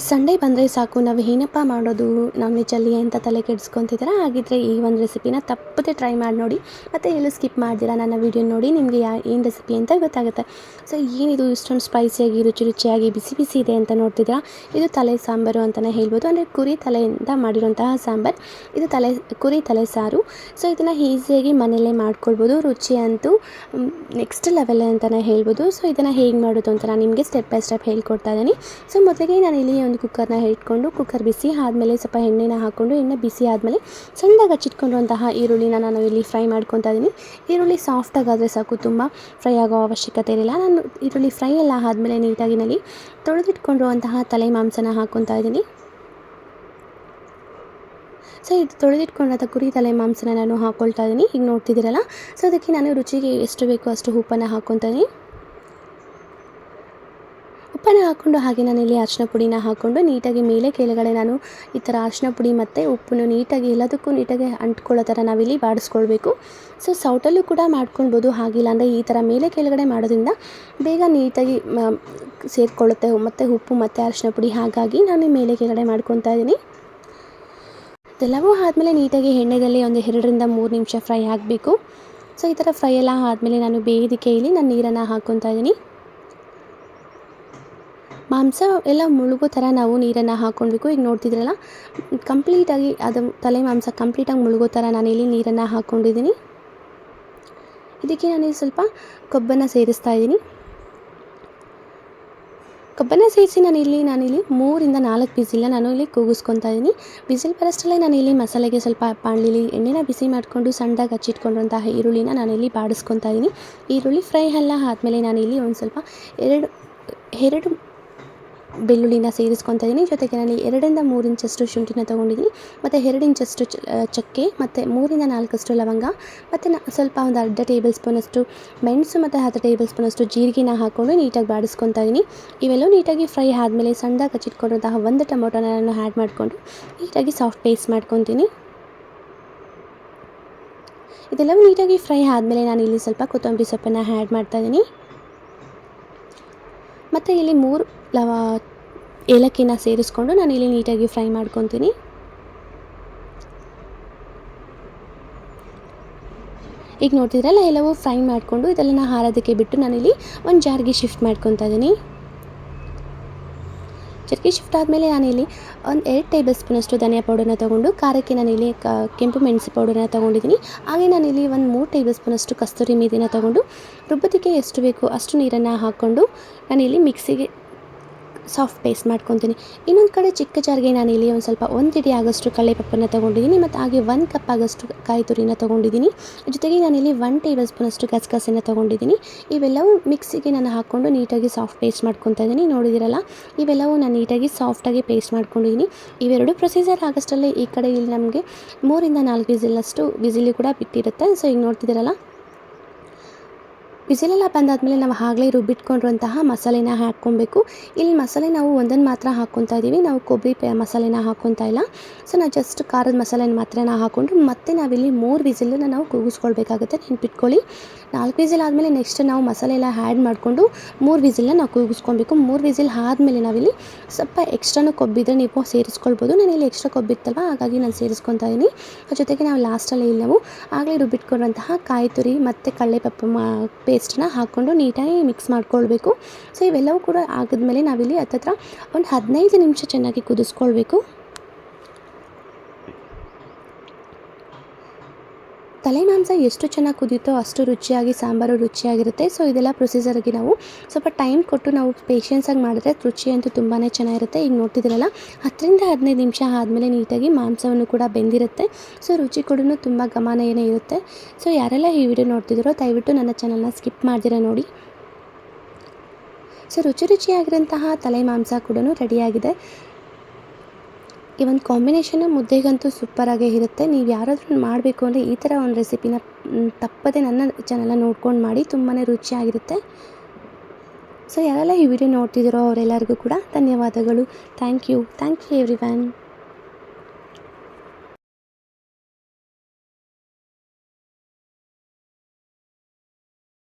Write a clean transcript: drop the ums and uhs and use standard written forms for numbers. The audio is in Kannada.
ಸಂಡೇ ಬಂದರೆ ಸಾಕು ನಾವು ಏನಪ್ಪ ಮಾಡೋದು ನಾನ್ ವೆಜ್ಜಲ್ಲಿ ಅಂತ ತಲೆ ಕೆಡಿಸ್ಕೊತಿದ್ದೀರಾ? ಹಾಗಿದ್ದರೆ ಈ ಒಂದು ರೆಸಿಪಿನ ತಪ್ಪದೆ ಟ್ರೈ ಮಾಡಿ ನೋಡಿ, ಮತ್ತು ಎಲ್ಲೂ ಸ್ಕಿಪ್ ಮಾಡ್ದಿರಾ ನನ್ನ ವೀಡಿಯೋ ನೋಡಿ, ನಿಮಗೆ ಏನು ರೆಸಿಪಿ ಅಂತ ಗೊತ್ತಾಗುತ್ತೆ. ಸೊ ಏನಿದು ಇಷ್ಟೊಂದು ಸ್ಪೈಸಿಯಾಗಿ ರುಚಿ ರುಚಿಯಾಗಿ ಬಿಸಿ ಬಿಸಿ ಇದೆ ಅಂತ ನೋಡ್ತಿದ್ದೀರಾ? ಇದು ತಲೆ ಸಾಂಬಾರು ಅಂತಲೇ ಹೇಳ್ಬೋದು. ಅಂದರೆ ಕುರಿ ತಲೆಯಿಂದ ಮಾಡಿರುವಂತಹ ಸಾಂಬಾರು. ಇದು ಕುರಿ ತಲೆ ಸಾರು. ಸೊ ಇದನ್ನು ಈಸಿಯಾಗಿ ಮನೆಯಲ್ಲೇ ಮಾಡ್ಕೊಳ್ಬೋದು. ರುಚಿ ಅಂತೂ ನೆಕ್ಸ್ಟ್ ಲೆವೆಲ್ ಅಂತಲೇ ಹೇಳ್ಬೋದು. ಸೊ ಇದನ್ನು ಹೇಗೆ ಮಾಡೋದು ಅಂತ ನಾನು ನಿಮಗೆ ಸ್ಟೆಪ್ ಬೈ ಸ್ಟೆಪ್ ಹೇಳ್ಕೊಡ್ತಾ ಇದ್ದೀನಿ. ಸೊ ಮೊದಲಿಗೆ ನಾನು ಇಲ್ಲಿ ಒಂದು ಕುಕ್ಕರ್ನ ಇಟ್ಕೊಂಡು, ಕುಕ್ಕರ್ ಬಿಸಿ ಆದಮೇಲೆ ಸ್ವಲ್ಪ ಎಣ್ಣೆನ ಹಾಕ್ಕೊಂಡು, ಎಣ್ಣೆ ಬಿಸಿ ಆದಮೇಲೆ ಸಣ್ಣದಾಗಿ ಹಚ್ಚಿಟ್ಕೊಂಡಿರುವಂತಹ ಈರುಳ್ಳಿನ ನಾನು ಇಲ್ಲಿ ಫ್ರೈ ಮಾಡ್ಕೊತಾ ಇದ್ದೀನಿ. ಈರುಳ್ಳಿ ಸಾಫ್ಟಾಗಾದರೆ ಸಾಕು, ತುಂಬ ಫ್ರೈ ಆಗೋ ಅವಶ್ಯಕತೆ ಇರಲಿಲ್ಲ. ನಾನು ಈರುಳ್ಳಿ ಫ್ರೈ ಎಲ್ಲ ಆದಮೇಲೆ ನೀಟಾಗಿ ನಲ್ಲಿ ತೊಳೆದಿಟ್ಕೊಂಡಿರುವಂತಹ ತಲೆ ಮಾಂಸನ ಹಾಕ್ಕೊತಾ ಇದ್ದೀನಿ. ಸೊ ಇದು ತೊಳೆದಿಟ್ಕೊಂಡಂಥ ಕುರಿ ತಲೆ ಮಾಂಸನ ನಾನು ಹಾಕ್ಕೊಳ್ತಾ ಇದ್ದೀನಿ. ಈಗ ನೋಡ್ತಿದ್ದೀರಲ್ಲ, ಸೊ ಅದಕ್ಕೆ ನಾನು ರುಚಿಗೆ ಎಷ್ಟು ಬೇಕೋ ಅಷ್ಟು ಉಪ್ಪನ್ನು ಹಾಕ್ಕೊತಾ ಇದ್ದೀನಿ. ಉಪ್ಪನ್ನು ಹಾಕ್ಕೊಂಡು ಹಾಗೆ ನಾನು ಇಲ್ಲಿ ಅರಿಶಿನ ಪುಡಿನ ಹಾಕ್ಕೊಂಡು ನೀಟಾಗಿ ಮೇಲೆ ಕೆಳಗಡೆ ನಾನು ಈ ಥರ ಅರಿಶಿನ ಪುಡಿ ಮತ್ತು ಉಪ್ಪನ್ನು ನೀಟಾಗಿ ಎಲ್ಲದಕ್ಕೂ ನೀಟಾಗಿ ಅಂಟ್ಕೊಳ್ಳೋ ಥರ ನಾವಿಲ್ಲಿ ಬಾಡಿಸ್ಕೊಳ್ಬೇಕು. ಸೊ ಸೌಟಲ್ಲೂ ಕೂಡ ಮಾಡ್ಕೊಳ್ಬೋದು, ಹಾಗಿಲ್ಲ ಅಂದರೆ ಈ ಥರ ಮೇಲೆ ಕೆಳಗಡೆ ಮಾಡೋದ್ರಿಂದ ಬೇಗ ನೀಟಾಗಿ ಸೇರಿಕೊಳ್ಳುತ್ತೆ ಮತ್ತು ಉಪ್ಪು ಮತ್ತು ಅರಿಶಿನ ಪುಡಿ. ಹಾಗಾಗಿ ನಾನು ಮೇಲೆ ಕೆಳಗಡೆ ಮಾಡ್ಕೊತಾ ಇದ್ದೀನಿ. ಇದೆಲ್ಲವೂ ಆದಮೇಲೆ ನೀಟಾಗಿ ಎಣ್ಣೆಯಲ್ಲಿ ಒಂದು 2ರಿಂದ 3 ನಿಮಿಷ ಫ್ರೈ ಆಗಬೇಕು. ಸೊ ಈ ಥರ ಫ್ರೈ ಎಲ್ಲ ಆದಮೇಲೆ ನಾನು ಬೇಯೋದಕ್ಕೆ ಇಲ್ಲಿ ನಾನು ನೀರನ್ನು ಹಾಕ್ಕೊತಾ ಇದ್ದೀನಿ. ಮಾಂಸ ಎಲ್ಲ ಮುಳುಗೋ ಥರ ನಾವು ನೀರನ್ನು ಹಾಕ್ಕೊಳ್ಬೇಕು. ಈಗ ನೋಡ್ತಿದ್ರಲ್ಲ, ಕಂಪ್ಲೀಟಾಗಿ ಅದು ತಲೆ ಮಾಂಸ ಕಂಪ್ಲೀಟಾಗಿ ಮುಳುಗೋ ಥರ ನಾನಿಲ್ಲಿ ನೀರನ್ನು ಹಾಕ್ಕೊಂಡಿದ್ದೀನಿ. ಇದಕ್ಕೆ ನಾನು ಸ್ವಲ್ಪ ಕೊಬ್ಬನ್ನು ಸೇರಿಸ್ತಾ ಇದ್ದೀನಿ. ಕೊಬ್ಬನ್ನು ಸೇರಿಸಿ ನಾನಿಲ್ಲಿ 3ರಿಂದ 4 ವಿಸಿಲ್ನ ನಾನು ಇಲ್ಲಿ ಕೂಗಿಸ್ಕೊತಾ ಇದ್ದೀನಿ. ವಿಸಿಲ್ ಬರೋಷ್ಟರಲ್ಲೇ ನಾನಿಲ್ಲಿ ಮಸಾಲೆಗೆ ಸ್ವಲ್ಪ ಬಾಣಲಿಲಿ ಎಣ್ಣೆನ ಬಿಸಿ ಮಾಡಿಕೊಂಡು ಸಣ್ಣದಾಗಿ ಹಚ್ಚಿಟ್ಕೊಂಡಿರುವಂತಹ ಈರುಳ್ಳಿನ ನಾನಿಲ್ಲಿ ಬಾಡಿಸ್ಕೊತಾ ಇದ್ದೀನಿ. ಈರುಳ್ಳಿ ಫ್ರೈ ಎಲ್ಲ ಆದಮೇಲೆ ನಾನಿಲ್ಲಿ ಒಂದು ಸ್ವಲ್ಪ ಎರಡು ಬೆಳ್ಳುಳ್ಳಿನ ಸೇರಿಸ್ಕೊತಾ ಇದ್ದೀನಿ. ಜೊತೆಗೆ ನಾನು 2ರಿಂದ 3 ಇಂಚಷ್ಟು ಶುಂಠಿನ ತೊಗೊಂಡಿದ್ದೀನಿ, ಮತ್ತು 2 ಇಂಚಷ್ಟು ಚಕ್ಕೆ, ಮತ್ತು 3ರಿಂದ 4 ಲವಂಗ, ಮತ್ತು ಸ್ವಲ್ಪ ಒಂದು ಅರ್ಧ ಟೇಬಲ್ ಸ್ಪೂನಷ್ಟು ಮೆಣಸು ಮತ್ತು ಅರ್ಧ ಟೇಬಲ್ ಸ್ಪೂನಷ್ಟು ಜೀರಿಗೆನ ಹಾಕ್ಕೊಂಡು ನೀಟಾಗಿ ಬಾಡಿಸ್ಕೊತಾ ಇದ್ದೀನಿ. ಇವೆಲ್ಲವೂ ನೀಟಾಗಿ ಫ್ರೈ ಆದಮೇಲೆ ಸಣ್ಣದಾಗಿ ಹಚ್ಚಿಟ್ಕೊಂಡಿರುವಂತಹ 1 ಟೊಮೊಟೊನ ನಾನು ಆ್ಯಡ್ ಮಾಡಿಕೊಂಡು ನೀಟಾಗಿ ಸಾಫ್ಟ್ ಪೇಸ್ಟ್ ಮಾಡ್ಕೊತೀನಿ. ಇದೆಲ್ಲವೂ ನೀಟಾಗಿ ಫ್ರೈ ಆದಮೇಲೆ ನಾನು ಇಲ್ಲಿ ಸ್ವಲ್ಪ ಕೊತ್ತಂಬರಿ ಸೊಪ್ಪನ್ನು ಆ್ಯಡ್ ಮಾಡ್ತಾಯಿದ್ದೀನಿ. ಮತ್ತು ಇಲ್ಲಿ 3 ಏಲಕ್ಕಿನ ಸೇರಿಸ್ಕೊಂಡು ನಾನು ಇಲ್ಲಿ ನೀಟಾಗಿ ಫ್ರೈ ಮಾಡ್ಕೊತೀನಿ. ಈಗ ನೋಡ್ತಿದ್ರಲ್ಲ, ಎಲ್ಲವೂ ಫ್ರೈ ಮಾಡಿಕೊಂಡು ಇದೆಲ್ಲ ಹಾರೋದಕ್ಕೆ ಬಿಟ್ಟು ನಾನಿಲ್ಲಿ ಒಂದು ಜಾರ್ಗೆ ಶಿಫ್ಟ್ ಮಾಡ್ಕೊತಾ ಇದ್ದೀನಿ. ಜಾರ್ಗೆ ಶಿಫ್ಟ್ ಆದಮೇಲೆ ನಾನಿಲ್ಲಿ ಒಂದು 2 ಟೇಬಲ್ ಸ್ಪೂನಷ್ಟು ಧನಿಯಾ ಪೌಡರ್ನ ತೊಗೊಂಡು, ಖಾರಕ್ಕೆ ನಾನಿಲ್ಲಿ ಕೆಂಪು ಮೆಣಸು ಪೌಡರ್ನ ತೊಗೊಂಡಿದ್ದೀನಿ. ಹಾಗೆ ನಾನಿಲ್ಲಿ ಒಂದು 3 ಟೇಬಲ್ ಸ್ಪೂನಷ್ಟು ಕಸ್ತೂರಿ ಮೇಥಿನ ತೊಗೊಂಡು ರುಬ್ಬೋದಕ್ಕೆ ಎಷ್ಟು ಬೇಕೋ ಅಷ್ಟು ನೀರನ್ನು ಹಾಕ್ಕೊಂಡು ನಾನಿಲ್ಲಿ ಮಿಕ್ಸಿಗೆ ಸಾಫ್ಟ್ ಪೇಸ್ಟ್ ಮಾಡ್ಕೊತೀನಿ. ಇನ್ನೊಂದು ಕಡೆ ಚಿಕ್ಕ ಜಾರ್ಗೆ ನಾನಿಲ್ಲಿ ಒಂದು ಸ್ವಲ್ಪ 1 ಹಿಡಿ ಆಗೋಷ್ಟು ಕಡಲೆಪಪ್ಪನ್ನು ತೊಗೊಂಡಿದ್ದೀನಿ, ಮತ್ತು ಹಾಗೆ 1 ಕಪ್ ಆಗೋಷ್ಟು ಕಾಯಿ ತುರಿನ ತೊಗೊಂಡಿದ್ದೀನಿ. ಜೊತೆಗೆ ನಾನಿಲ್ಲಿ 1 ಟೇಬಲ್ ಸ್ಪೂನಷ್ಟು ಗಸಗಸೆನ ತೊಗೊಂಡಿದ್ದೀನಿ. ಇವೆಲ್ಲವೂ ಮಿಕ್ಸಿಗೆ ನಾನು ಹಾಕ್ಕೊಂಡು ನೀಟಾಗಿ ಸಾಫ್ಟ್ ಪೇಸ್ಟ್ ಮಾಡ್ಕೊತಾ ಇದ್ದೀನಿ. ನೋಡಿದಿರಲ್ಲ, ಇವೆಲ್ಲವೂ ನಾನು ನೀಟಾಗಿ ಸಾಫ್ಟಾಗಿ ಪೇಸ್ಟ್ ಮಾಡ್ಕೊಂಡಿದ್ದೀನಿ. ಇವೆರಡು ಪ್ರೊಸೀಜರ್ ಆಗೋಷ್ಟರಲ್ಲೇ ಈ ಕಡೆ ಇಲ್ಲಿ ನಮಗೆ 3ರಿಂದ 4 ವಿಸಿಲು ಕೂಡ ಬಿಟ್ಟಿರುತ್ತೆ. ಸೊ ಈಗ ನೋಡ್ತಿದ್ದೀರಲ್ಲ, ವಿಸಿಲೆಲ್ಲ ಬಂದಾದಮೇಲೆ ನಾವು ಆಗಲೇ ರುಬ್ಬಿಟ್ಕೊಂಡಿರುವಂತಹ ಮಸಾಲೆನ ಹಾಕ್ಕೊಬೇಕು. ಇಲ್ಲಿ ಮಸಾಲೆ ನಾವು ಒಂದನ್ನು ಮಾತ್ರ ಹಾಕ್ಕೊತಾ ಇದ್ದೀವಿ, ನಾವು ಕೊಬ್ಬರಿ ಮಸಾಲೆನ ಹಾಕ್ಕೊತಾ ಇಲ್ಲ. ಸೊ ನಾವು ಜಸ್ಟ್ ಖಾರದ ಮಸಾಲೆನ ಮಾತ್ರ ಹಾಕ್ಕೊಂಡು ಮತ್ತೆ ನಾವಿಲ್ಲಿ 3 ವಿಸಿಲನ್ನು ನಾವು ಕೂಗಿಸ್ಕೊಳ್ಬೇಕಾಗುತ್ತೆ, ನೆನ್ಪಿಟ್ಕೊಳ್ಳಿ. 4 ವಿಸಿಲ್ ಆದಮೇಲೆ ನೆಕ್ಸ್ಟ್ ನಾವು ಮಸಾಲೆ ಎಲ್ಲ ಆ್ಯಡ್ ಮಾಡಿಕೊಂಡು 3 ವಿಸಿಲನ್ನ ನಾವು ಕೂಗಿಸ್ಕೊಬೇಕು. 3 ವಿಸಿಲ್ ಆದಮೇಲೆ ನಾವಿಲ್ಲಿ ಸ್ವಲ್ಪ ಎಕ್ಸ್ಟ್ರಾನು ಕೊಬ್ಬಿದ್ರೆ ನೀವು ಸೇರಿಸ್ಕೊಳ್ಬೋದು. ನಾನಿಲ್ಲಿ ಎಕ್ಸ್ಟ್ರಾ ಕೊಬ್ಬಿತ್ತಲ್ವ, ಹಾಗಾಗಿ ನಾನು ಸೇರಿಸ್ಕೊತಾ ಇದ್ದೀನಿ. ಜೊತೆಗೆ ನಾವು ಲಾಸ್ಟಲ್ಲಿ ಇಲ್ಲಿ ನಾವು ಆಗಲೇ ರುಬ್ಬಿಟ್ಕೊಂಡಿರುವಂತಹ ಕಾಯಿ ತುರಿ ಮತ್ತು ಕಡಲೆಪಪ್ಪು ಪೇಸ್ಟನ್ನ ಹಾಕ್ಕೊಂಡು ನೀಟಾಗಿ ಮಿಕ್ಸ್ ಮಾಡ್ಕೊಳ್ಬೇಕು. ಸೊ ಇವೆಲ್ಲವೂ ಕೂಡ ಆಗಿದ್ಮೇಲೆ ನಾವಿಲ್ಲಿ ಹತ್ತತ್ರ ಒಂದು 15 ನಿಮಿಷ ಚೆನ್ನಾಗಿ ಕುದಿಸ್ಕೊಳ್ಬೇಕು. ತಲೆ ಮಾಂಸ ಎಷ್ಟು ಚೆನ್ನಾಗಿ ಕುದೀತೋ ಅಷ್ಟು ರುಚಿಯಾಗಿ ಸಾಂಬಾರು ರುಚಿಯಾಗಿರುತ್ತೆ. ಸೊ ಇದೆಲ್ಲ ಪ್ರೊಸೀಜರ್ಗೆ ನಾವು ಸ್ವಲ್ಪ ಟೈಮ್ ಕೊಟ್ಟು ನಾವು ಪೇಷನ್ಸಾಗಿ ಮಾಡಿದ್ರೆ ರುಚಿ ಅಂತೂ ತುಂಬಾ ಚೆನ್ನಾಗಿರುತ್ತೆ. ಈಗ ನೋಡ್ತಿದ್ದೀರಲ್ಲ, 10ರಿಂದ 15 ನಿಮಿಷ ಆದಮೇಲೆ ನೀಟಾಗಿ ಮಾಂಸವನ್ನು ಕೂಡ ಬೆಂದಿರುತ್ತೆ. ಸೊ ರುಚಿ ಕೂಡ ತುಂಬ ಗಮನನೇ ಇರುತ್ತೆ. ಸೊ ಯಾರೆಲ್ಲ ಈ ವಿಡಿಯೋ ನೋಡ್ತಿದ್ದೀರೋ ದಯವಿಟ್ಟು ನನ್ನ ಚಾನಲ್ನ ಸ್ಕಿಪ್ ಮಾಡ್ದಿರ ನೋಡಿ. ಸೊ ರುಚಿಯಾಗಿರೋಂತಹ ತಲೆ ಮಾಂಸ ಕೂಡ ರೆಡಿಯಾಗಿದೆ. ಈ ಒಂದು ಕಾಂಬಿನೇಷನ್ನು ಮುದ್ದೆಗಂತೂ ಸೂಪರಾಗೇ ಇರುತ್ತೆ. ನೀವು ಯಾರಾದರೂ ಮಾಡಬೇಕು ಅಂದರೆ ಈ ಥರ ಒಂದು ರೆಸಿಪಿನ ತಪ್ಪದೆ ನನ್ನ ಚಾನಲ್ನ ನೋಡ್ಕೊಂಡು ಮಾಡಿ, ತುಂಬಾ ರುಚಿಯಾಗಿರುತ್ತೆ. ಸೊ ಯಾರೆಲ್ಲ ಈ ವಿಡಿಯೋ ನೋಡ್ತಿದ್ದೀರೋ ಅವರೆಲ್ಲರಿಗೂ ಕೂಡ ಧನ್ಯವಾದಗಳು. Thank you everyone.